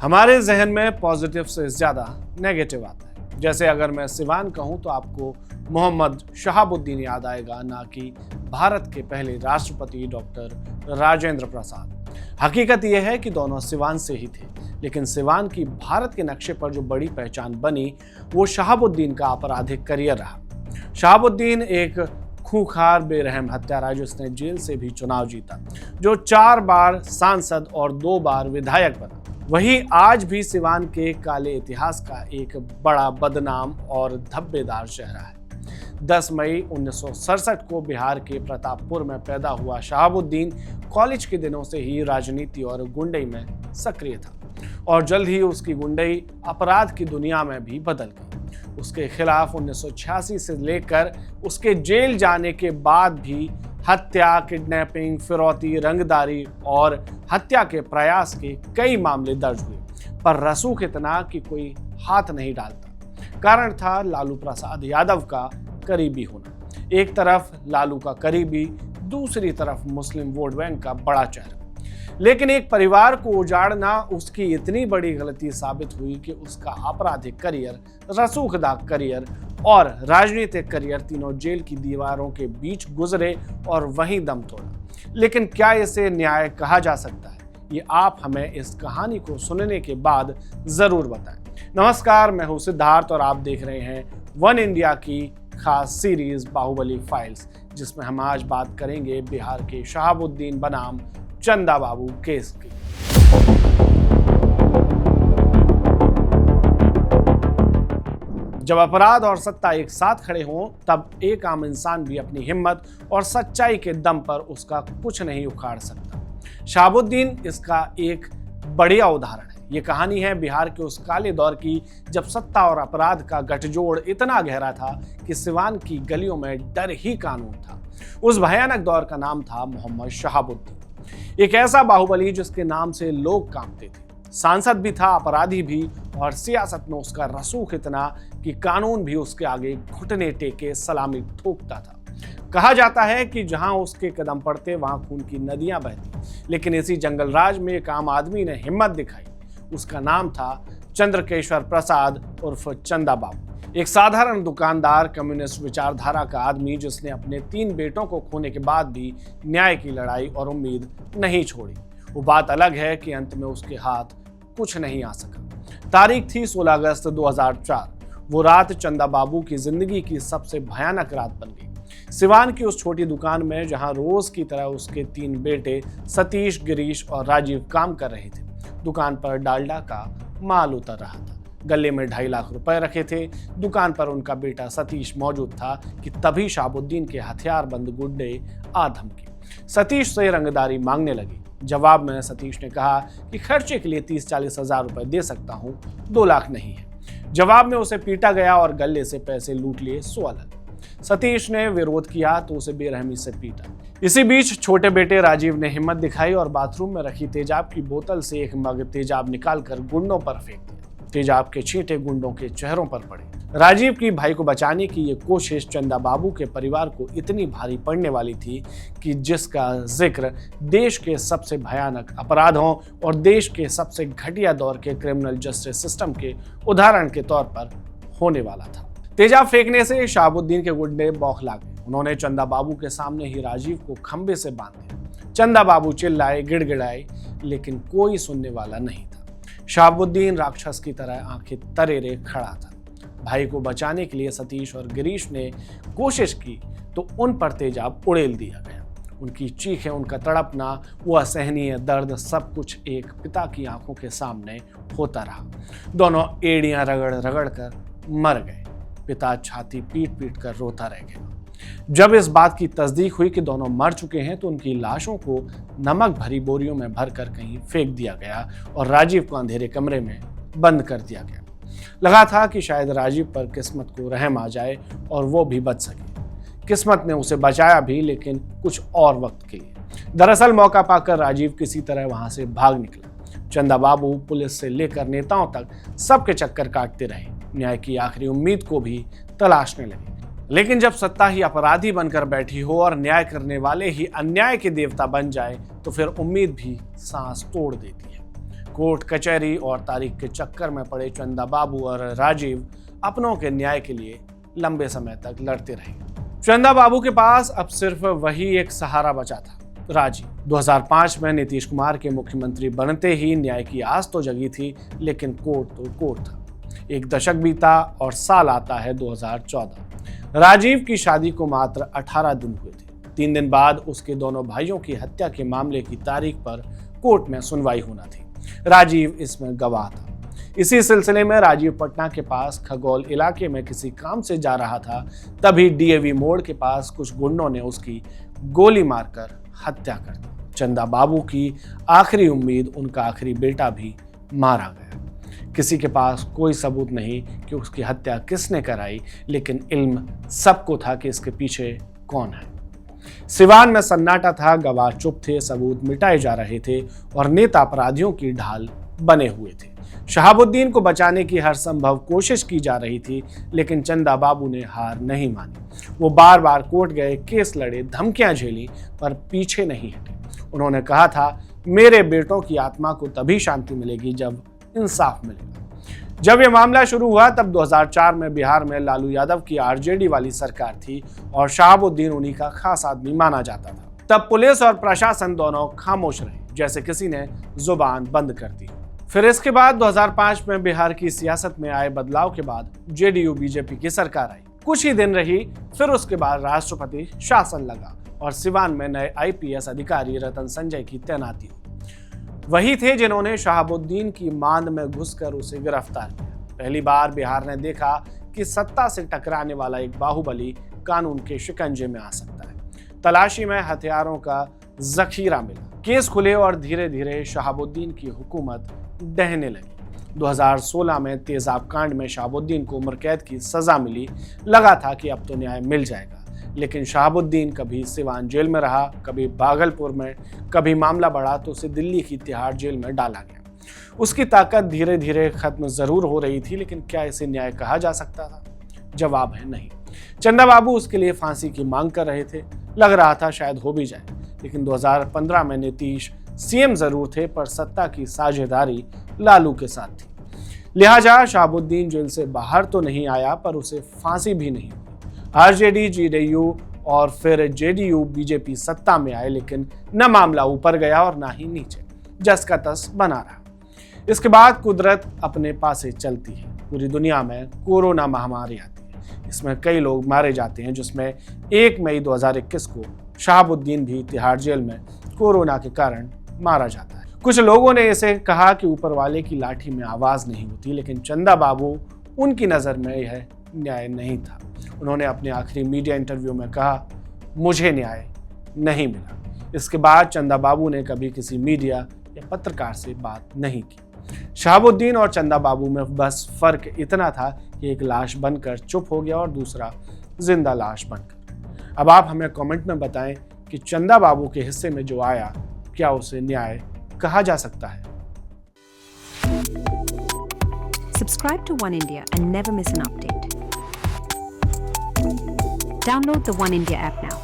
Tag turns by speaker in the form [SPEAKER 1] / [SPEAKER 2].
[SPEAKER 1] हमारे जहन में पॉजिटिव से ज्यादा नेगेटिव आता है। जैसे अगर मैं सिवान कहूं तो आपको मोहम्मद शहाबुद्दीन याद आएगा, ना कि भारत के पहले राष्ट्रपति डॉक्टर राजेंद्र प्रसाद। हकीकत यह है कि दोनों सिवान से ही थे, लेकिन सिवान की भारत के नक्शे पर जो बड़ी पहचान बनी वो शहाबुद्दीन का आपराधिक करियर रहा। शहाबुद्दीन एक खूंखार बेरहम हत्यारा जिसने जेल से भी चुनाव जीता, जो 4 बार सांसद और 2 बार विधायक बना, वही आज भी सिवान के काले इतिहास का एक बड़ा बदनाम और धब्बेदार चेहरा है। 10 मई 1967 को बिहार के प्रतापपुर में पैदा हुआ शहाबुद्दीन कॉलेज के दिनों से ही राजनीति और गुंडई में सक्रिय था और जल्द ही उसकी गुंडई अपराध की दुनिया में भी बदल गई। उसके खिलाफ 1986 से लेकर उसके जेल जाने के बाद भी हत्या, किडनैपिंग, फिरौती, रंगदारी और हत्या के प्रयास के कई मामले दर्ज हुए, पर रसूख इतना कि कोई हाथ नहीं डालता। कारण था लालू प्रसाद यादव का करीबी होना। एक तरफ लालू का करीबी, दूसरी तरफ मुस्लिम वोट बैंक का बड़ा चेहरा। लेकिन एक परिवार को उजाड़ना उसकी इतनी बड़ी गलती साबित हुई कि उसका आपराधिक करियर, रसूखदार करियर और राजनीतिक करियर तीनों जेल की दीवारों के बीच गुजरे और वहीं दम तोड़ा। लेकिन क्या इसे न्याय कहा जा सकता है? ये आप हमें इस कहानी को सुनने के बाद जरूर बताएं। नमस्कार, मैं हूं सिद्धार्थ और आप देख रहे हैं वन इंडिया की खास सीरीज बाहुबली फाइल्स, जिसमें हम आज बात करेंगे बिहार के शहाबुद्दीन बनाम चंदा बाबू केस की। जब अपराध और सत्ता एक साथ खड़े हों, तब एक आम इंसान भी अपनी हिम्मत और सच्चाई के दम पर उसका कुछ नहीं उखाड़ सकता। शहाबुद्दीन इसका एक बढ़िया उदाहरण है। ये कहानी है बिहार के उस काले दौर की, जब सत्ता और अपराध का गठजोड़ इतना गहरा था कि सिवान की गलियों में डर ही कानून था। उस भयानक दौर का नाम था मोहम्मद शहाबुद्दीन, एक ऐसा बाहुबली जिसके नाम से लोग कांपते थे। सांसद भी था, अपराधी भी, और सियासत में उसका रसूख इतना कि कानून भी उसके आगे घुटने टेके सलामी ठोकता था। कहा जाता है कि जहां उसके कदम पड़ते वहां खून की नदियां बहती, लेकिन इसी जंगल राज में एक आम आदमी ने हिम्मत दिखाई। उसका नाम था चंद्रकेश्वर प्रसाद उर्फ चंदा बाबू, एक साधारण दुकानदार, कम्युनिस्ट विचारधारा का आदमी जिसने अपने 3 बेटों को खोने के बाद भी न्याय की लड़ाई और उम्मीद नहीं छोड़ी। वो बात अलग है कि अंत में उसके हाथ कुछ नहीं आ सका। तारीख थी 16 अगस्त 2004। वो रात चंदा बाबू की जिंदगी की सबसे भयानक रात बन गई। सिवान की उस छोटी दुकान में जहां रोज की तरह उसके 3 बेटे सतीश, गिरीश और राजीव काम कर रहे थे, दुकान पर डालडा का माल उतर रहा था। गले में 2.5 लाख रुपए रखे थे। दुकान पर उनका बेटा सतीश मौजूद था कि तभी शहाबुद्दीन के हथियारबंद गुंडे आ धमके। सतीश से रंगदारी मांगने लगे। जवाब में सतीश ने कहा कि खर्चे के लिए 30-40 हजार रुपए दे सकता हूं, 2 लाख नहीं है। जवाब में उसे पीटा गया और गले से पैसे लूट लिए 100 अलग। सतीश ने विरोध किया तो उसे बेरहमी से पीटा। इसी बीच छोटे बेटे राजीव ने हिम्मत दिखाई और बाथरूम में रखी तेजाब की बोतल से एक मग तेजाब निकालकर गुंडों पर फेंक दिया। तेजाब के छींटे गुंडों के चेहरों पर पड़े। राजीव की भाई को बचाने की ये कोशिश चंदा बाबू के परिवार को इतनी भारी पड़ने वाली थी कि जिसका जिक्र देश के सबसे भयानक अपराधों और देश के सबसे घटिया दौर के क्रिमिनल जस्टिस सिस्टम के उदाहरण के तौर पर होने वाला था। तेजाब फेंकने से शहाबुद्दीन के गुंडे बौखला गए। उन्होंने चंदा बाबू के सामने ही राजीव को खंबे से बांध दिया। चंदा बाबू चिल्लाए, गिड़गिड़ाए, लेकिन कोई सुनने वाला नहीं था। शहाबुद्दीन राक्षस की तरह आंखें तरेरे खड़ा था। भाई को बचाने के लिए सतीश और गिरीश ने कोशिश की तो उन पर तेजाब उड़ेल दिया गया। उनकी चीखें, उनका तड़पना, वो असहनीय दर्द, सब कुछ एक पिता की आंखों के सामने होता रहा। दोनों एड़ियां रगड़ रगड़ कर मर गए। पिता छाती पीट पीट कर रोता रह गया। जब इस बात की तस्दीक हुई कि दोनों मर चुके हैं तो उनकी लाशों को नमक भरी बोरियों में भरकर कहीं फेंक दिया गया और राजीव को अंधेरे कमरे में बंद कर दिया गया। लगा था कि शायद राजीव पर किस्मत को रहम आ जाए और वो भी बच सके। किस्मत ने उसे बचाया भी, लेकिन कुछ और वक्त के लिए। दरअसल मौका पाकर राजीव किसी तरह वहां से भाग निकला। चंदा बाबू पुलिस से लेकर नेताओं तक सबके चक्कर काटते रहे, न्याय की आखिरी उम्मीद को भी तलाशने लगे। लेकिन जब सत्ता ही अपराधी बनकर बैठी हो और न्याय करने वाले ही अन्याय के देवता बन जाए तो फिर उम्मीद भी सांस तोड़ देती है। कोर्ट कचहरी और तारीख के चक्कर में पड़े चंदा बाबू और राजीव अपनों के न्याय के लिए लंबे समय तक लड़ते रहे। चंदा बाबू के पास अब सिर्फ वही एक सहारा बचा था, राजीव। 2005 में नीतीश कुमार के मुख्यमंत्री बनते ही न्याय की आस तो जगी थी, लेकिन कोर्ट तो कोर्ट था। एक दशक बीता और साल आता है 2014। राजीव की शादी को मात्र 18 दिन हुए थे। 3 दिन बाद उसके दोनों भाइयों की हत्या के मामले की तारीख पर कोर्ट में सुनवाई होना थी। राजीव इसमें गवाह था। इसी सिलसिले में राजीव पटना के पास खगौल इलाके में किसी काम से जा रहा था, तभी डीएवी मोड़ के पास कुछ गुंडों ने उसकी गोली मारकर हत्या कर दी। चंदा बाबू की आखिरी उम्मीद, उनका आखिरी बेटा भी मारा गया। किसी के पास कोई सबूत नहीं कि उसकी हत्या किसने कराई, लेकिन इल्म सबको था कि इसके पीछे कौन है। सिवान में सन्नाटा था, गवाह चुप थे, सबूत मिटाए जा रहे थे और नेता अपराधियों की ढाल बने हुए थे। शहाबुद्दीन को बचाने की हर संभव कोशिश की जा रही थी, लेकिन चंदा बाबू ने हार नहीं मानी। वो बार बार कोर्ट गए, केस लड़े, धमकियां झेली, पर पीछे नहीं हटे। उन्होंने कहा था, मेरे बेटों की आत्मा को तभी शांति मिलेगी जब इंसाफ मिलेगा। जब यह मामला शुरू हुआ तब 2004 में बिहार में लालू यादव की आरजेडी वाली सरकार थी और शहाबुद्दीन उन्हीं का खास आदमी माना जाता था। तब पुलिस और प्रशासन दोनों खामोश रहे, जैसे किसी ने जुबान बंद कर दी। फिर इसके बाद 2005 में बिहार की सियासत में आए बदलाव के बाद जेडीयू बीजेपी की सरकार आई। कुछ ही दिन रही, फिर उसके बाद राष्ट्रपति शासन लगा और सिवान में नए आईपीएस अधिकारी रतन संजय की तैनाती हुई। वही थे जिन्होंने शहाबुद्दीन की मांद में घुसकर उसे गिरफ्तार किया। पहली बार बिहार ने देखा कि सत्ता से टकराने वाला एक बाहुबली कानून के शिकंजे में आ सकता है। तलाशी में हथियारों का जखीरा मिला, केस खुले और धीरे धीरे शहाबुद्दीन की हुकूमत ढहने लगी। 2016 में तेजाब कांड में शहाबुद्दीन को उम्र कैद की सजा मिली। लगा था कि अब तो न्याय मिल जाएगा, लेकिन शहाबुद्दीन कभी सिवान जेल में रहा, कभी भागलपुर में, कभी मामला बढ़ा तो उसे दिल्ली की तिहाड़ जेल में डाला गया। उसकी ताकत धीरे धीरे खत्म जरूर हो रही थी, लेकिन क्या इसे न्याय कहा जा सकता था? जवाब है नहीं। चंदा बाबू उसके लिए फांसी की मांग कर रहे थे। लग रहा था शायद हो भी जाए, लेकिन 2015 में नीतीश सीएम जरूर थे, पर सत्ता की साझेदारी लालू के साथ थी। लिहाजा शहाबुद्दीन जेल से बाहर तो नहीं आया, पर उसे फांसी भी नहीं हुई। आरजेडी, जेडीयू और फिर जेडीयू बीजेपी सत्ता में आए, लेकिन न मामला ऊपर गया और ना ही नीचे, जस का तस बना रहा। इसके बाद कुदरत अपने पासे चलती है। पूरी दुनिया में कोरोना महामारी आती है। इसमें कई लोग मारे जाते हैं, जिसमें 1 मई 2021 को शहाबुद्दीन भी तिहाड़ जेल में कोरोना के कारण मारा जाता है। कुछ लोगों ने इसे कहा कि ऊपर वाले की लाठी में आवाज नहीं होती, लेकिन चंदा बाबू, उनकी नजर में यह न्याय नहीं था। उन्होंने अपने आखिरी मीडिया इंटरव्यू में कहा, मुझे न्याय नहीं मिला। इसके बाद चंदा बाबू ने कभी किसी मीडिया या पत्रकार से बात नहीं की। शहाबुद्दीन और चंदा बाबू में बस फर्क इतना था कि एक लाश बनकर चुप हो गया और दूसरा जिंदा लाश बनकर। अब आप हमें कमेंट में बताएं कि चंदा बाबू के हिस्से में जो आया, क्या उसे न्याय कहा जा सकता है?
[SPEAKER 2] Subscribe to One India and never miss an update. Download the One India app now.